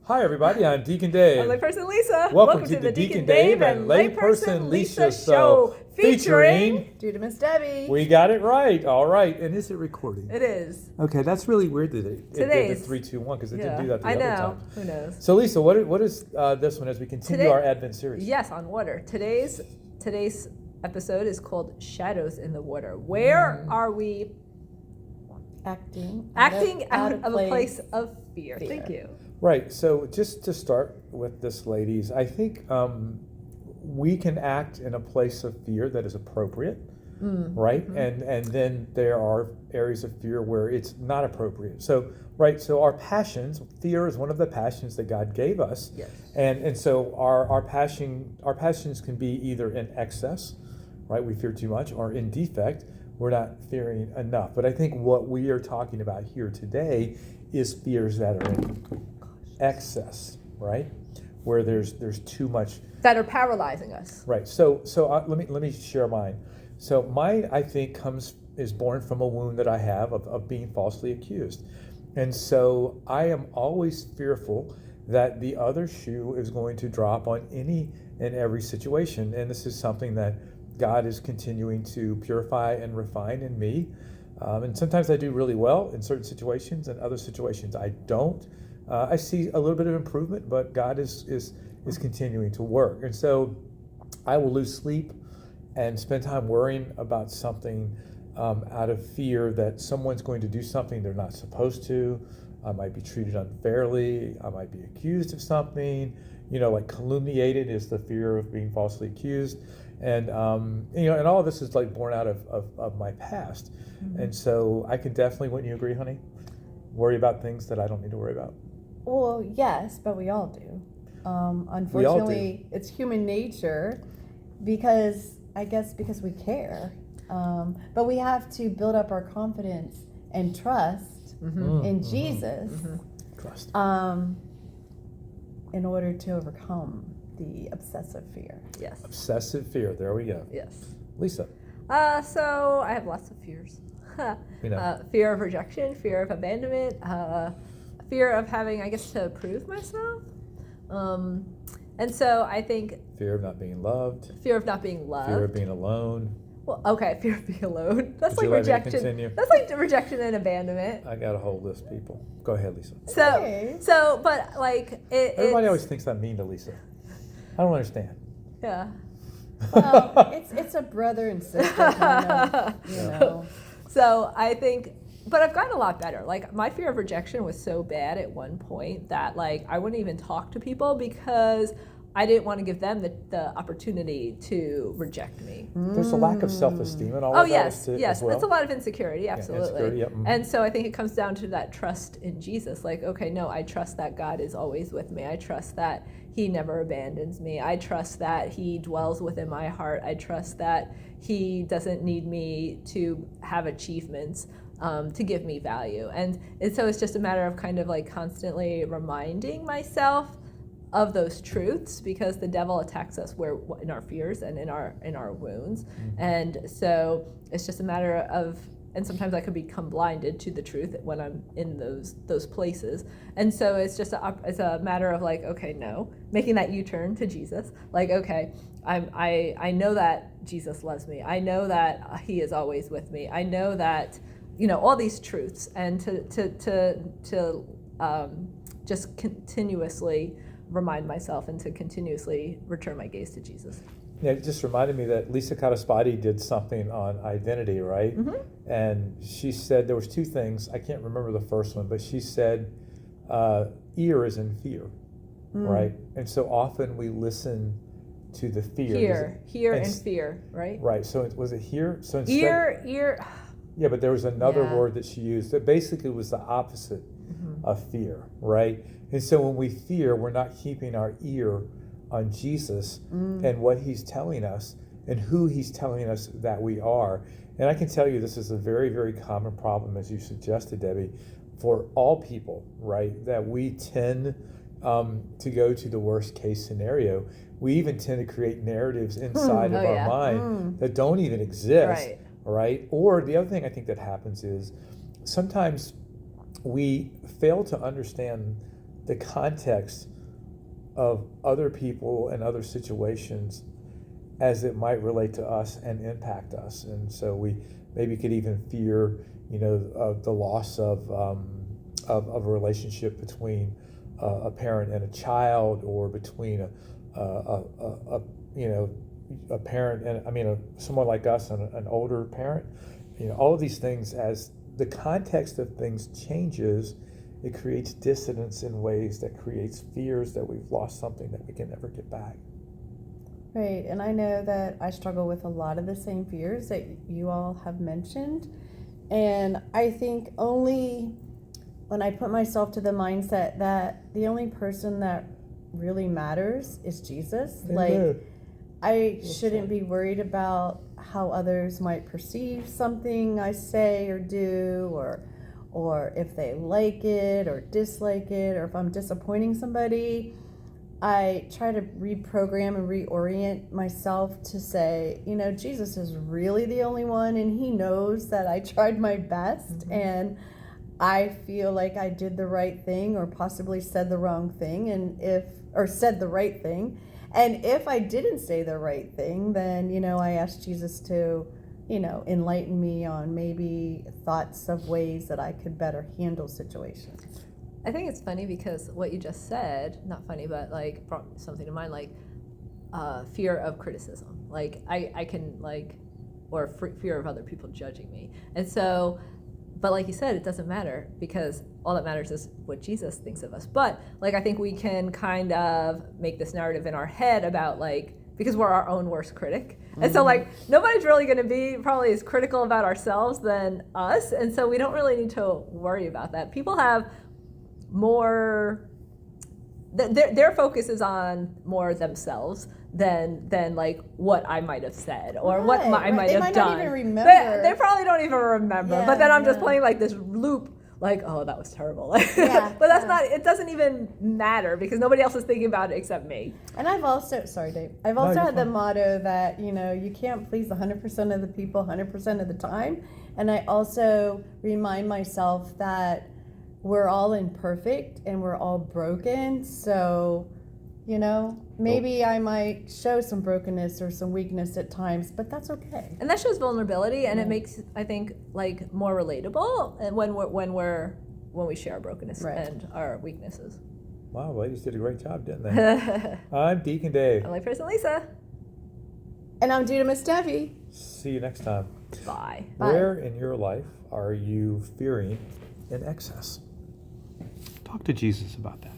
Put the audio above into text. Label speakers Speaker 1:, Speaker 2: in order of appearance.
Speaker 1: Hi, everybody. I'm Deacon Dave.
Speaker 2: I'm Layperson Lisa.
Speaker 1: Welcome to the Deacon Dave and Layperson Lisa show featuring
Speaker 2: Dunamis Debbie.
Speaker 1: We got it right. All right. And is it recording?
Speaker 2: It is.
Speaker 1: Okay, that's really weird that it did the
Speaker 2: Today's
Speaker 1: 3, 2, 1 because it didn't do that the
Speaker 2: I
Speaker 1: other
Speaker 2: know.
Speaker 1: time.
Speaker 2: Who knows?
Speaker 1: So, Lisa, what is this one as we continue our Advent series?
Speaker 2: Yes, on water. Today's episode is called Shadows in the Water. Where are we
Speaker 3: acting
Speaker 2: out of a place of fear? Thank you.
Speaker 1: Right. So just to start with this, ladies, I think we can act in a place of fear that is appropriate, right? Mm-hmm. And then there are areas of fear where it's not appropriate. So, right. So our passions, fear is one of the passions that God gave us.
Speaker 2: Yes.
Speaker 1: And so our passions can be either in excess, right? We fear too much, or in defect. We're not fearing enough. But I think what we are talking about here today is fears that are in excess, right? Where there's too much
Speaker 2: that are paralyzing us.
Speaker 1: Right. So let me share mine. So mine, I think, is born from a wound that I have of being falsely accused, and so I am always fearful that the other shoe is going to drop on any and every situation, and this is something that God is continuing to purify and refine in me. And sometimes I do really well in certain situations, and other situations I don't. I see a little bit of improvement, but God is continuing to work. And so I will lose sleep and spend time worrying about something out of fear that someone's going to do something they're not supposed to. I might be treated unfairly. I might be accused of something. Like calumniated is the fear of being falsely accused. And and all of this is like born out of my past. Mm-hmm. And so I can definitely, wouldn't you agree, honey, worry about things that I don't need to worry about?
Speaker 3: Well, yes, but we all do. Unfortunately, it's human nature because we care. But we have to build up our confidence and trust in Jesus
Speaker 1: Trust.
Speaker 3: In order to overcome the obsessive fear.
Speaker 2: Yes.
Speaker 1: Obsessive fear. There we go.
Speaker 2: Yes.
Speaker 1: Lisa.
Speaker 2: So I have lots of fears. Fear of rejection, fear of abandonment, fear of having, to prove myself. And so I think...
Speaker 1: Fear of not being loved.
Speaker 2: Fear of not being loved.
Speaker 1: Fear of being alone.
Speaker 2: Well, okay, fear of being alone. That's
Speaker 1: Would
Speaker 2: like rejection. That's like rejection and abandonment.
Speaker 1: I got a hold of this, people. Go ahead, Lisa.
Speaker 2: But like...
Speaker 1: Everybody always thinks I'm mean to Lisa. I don't understand.
Speaker 2: Yeah.
Speaker 3: Well, it's a brother and sister kind of,
Speaker 2: So I think, but I've gotten a lot better. Like my fear of rejection was so bad at one point that like I wouldn't even talk to people because I didn't want to give them the opportunity to reject me.
Speaker 1: There's a lack of self-esteem and all of that.
Speaker 2: Yes.
Speaker 1: As well.
Speaker 2: It's a lot of insecurity, absolutely.
Speaker 1: Yeah, insecurity, yep.
Speaker 2: And so I think it comes down to that trust in Jesus. Like, okay, no, I trust that God is always with me. I trust that He never abandons me. I trust that He dwells within my heart. I trust that He doesn't need me to have achievements to give me value. And so it's just a matter of kind of like constantly reminding myself of those truths, because the devil attacks us in our fears and in our wounds. And so it's just a matter of, and sometimes I could become blinded to the truth when I'm in those places. And so it's just it's a matter of like, okay, no, making that U-turn to Jesus. Like, okay, I know that Jesus loves me. I know that He is always with me. I know that, all these truths, and to just continuously remind myself and to continuously return my gaze to Jesus.
Speaker 1: Yeah, it just reminded me that Lisa Cataspati did something on identity, right? Mm-hmm. And she said there was 2 things. I can't remember the first one, but she said ear is in fear, right? And so often we listen to the fear.
Speaker 2: Hear and fear, right?
Speaker 1: Right. So was it here? So instead,
Speaker 2: ear.
Speaker 1: Yeah, but there was another word that she used that basically was the opposite of fear, right? And so when we fear, we're not keeping our ear on Jesus and what He's telling us and who He's telling us that we are. And I can tell you this is a very, very common problem, as you suggested, Debbie, for all people, right? That we tend to go to the worst case scenario. We even tend to create narratives inside of our mind that don't even exist, right? Or the other thing I think that happens is sometimes we fail to understand the context of other people and other situations as it might relate to us and impact us. And so we maybe could even fear, the loss of a relationship between a parent and a child, or between a parent and someone like us and an older parent. All of these things, as the context of things changes, it creates dissonance in ways that creates fears that we've lost something that we can never get back.
Speaker 3: Right, and I know that I struggle with a lot of the same fears that you all have mentioned. And I think only when I put myself to the mindset that the only person that really matters is Jesus,
Speaker 1: Amen.
Speaker 3: like I shouldn't be worried about how others might perceive something I say or do, or if they like it or dislike it, or if I'm disappointing somebody. I try to reprogram and reorient myself to say, Jesus is really the only one, and he knows that I tried my best, mm-hmm. and I feel like I did the right thing, or possibly said the wrong thing, or said the right thing. And if I didn't say the right thing, then, I asked Jesus to, enlighten me on maybe thoughts of ways that I could better handle situations.
Speaker 2: I think it's funny because what you just said, not funny, but like brought something to mind, like fear of criticism. Like I can or fear of other people judging me. And so, but like you said, it doesn't matter, because all that matters is what Jesus thinks of us. But I think we can kind of make this narrative in our head about because we're our own worst critic. Mm-hmm. And so nobody's really going to be probably as critical about ourselves than us. And so we don't really need to worry about that. People have more, their focus is on more themselves than what I might have said or what I might have done.
Speaker 3: Not even remember.
Speaker 2: They probably don't even remember.
Speaker 3: Yeah,
Speaker 2: but then I'm just playing this loop, oh, that was terrible.
Speaker 3: Yeah,
Speaker 2: but that's not, it doesn't even matter because nobody else is thinking about it except me.
Speaker 3: And I've also, sorry Dave, I've also had the motto that, you can't please 100% of the people 100% of the time. And I also remind myself that we're all imperfect and we're all broken. So, maybe I might show some brokenness or some weakness at times, but that's okay.
Speaker 2: And that shows vulnerability, and it makes, I think, more relatable when we share our brokenness and our weaknesses.
Speaker 1: Wow, ladies did a great job, didn't they? I'm Deacon Dave.
Speaker 2: I'm Layperson Lisa.
Speaker 3: And I'm Dunamis Debbie.
Speaker 1: See you next time.
Speaker 2: Bye.
Speaker 1: Where in your life are you fearing in excess? Talk to Jesus about that.